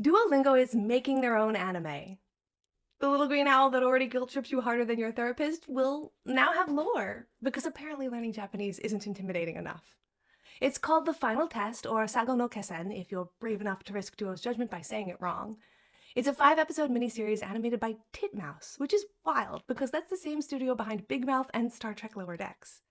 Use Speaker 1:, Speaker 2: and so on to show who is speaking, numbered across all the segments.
Speaker 1: Duolingo is making their own anime. The little green owl that already guilt trips you harder than your therapist will now have lore, because apparently learning Japanese isn't intimidating enough. It's called The Final Test, or Saigo no Kessen, if you're brave enough to risk Duo's judgment by saying it wrong. It's a 5-episode miniseries animated by Titmouse, which is wild, because that's the same studio behind Big Mouth and Star Trek Lower Decks.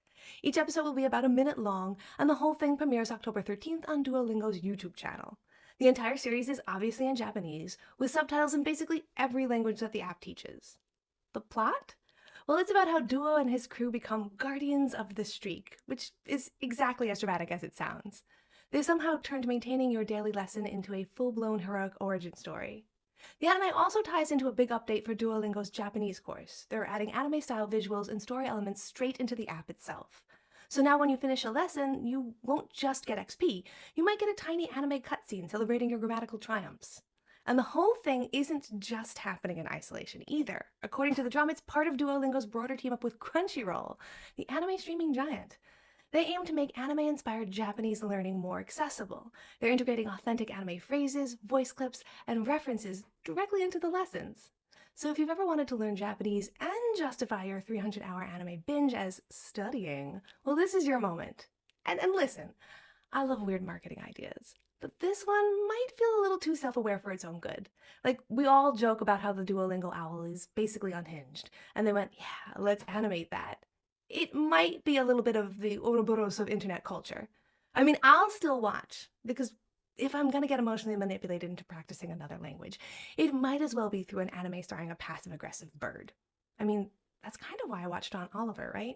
Speaker 1: Each episode will be about a minute long, and the whole thing premieres October 13th on Duolingo's YouTube channel. The entire series is obviously in Japanese, with subtitles in basically every language that the app teaches. The plot? Well, it's about how Duo and his crew become guardians of the streak, which is exactly as dramatic as it sounds. They've somehow turned maintaining your daily lesson into a full-blown heroic origin story. The anime also ties into a big update for Duolingo's Japanese course. They're adding anime-style visuals and story elements straight into the app itself. So now when you finish a lesson, you won't just get XP, you might get a tiny anime cutscene celebrating your grammatical triumphs. And the whole thing isn't just happening in isolation either. According to the drum, it's part of Duolingo's broader team-up with Crunchyroll, the anime streaming giant. They aim to make anime-inspired Japanese learning more accessible. They're integrating authentic anime phrases, voice clips, and references directly into the lessons. So if you've ever wanted to learn Japanese and justify your 300-hour anime binge as studying, well, this is your moment. And listen, I love weird marketing ideas, but this one might feel a little too self-aware for its own good. Like, we all joke about how the Duolingo owl is basically unhinged, and they went, yeah, let's animate that. It might be a little bit of the Ouroboros of internet culture. I mean, I'll still watch, because if I'm gonna get emotionally manipulated into practicing another language, it might as well be through an anime starring a passive-aggressive bird. I mean, that's kind of why I watched Aunt Oliver, right?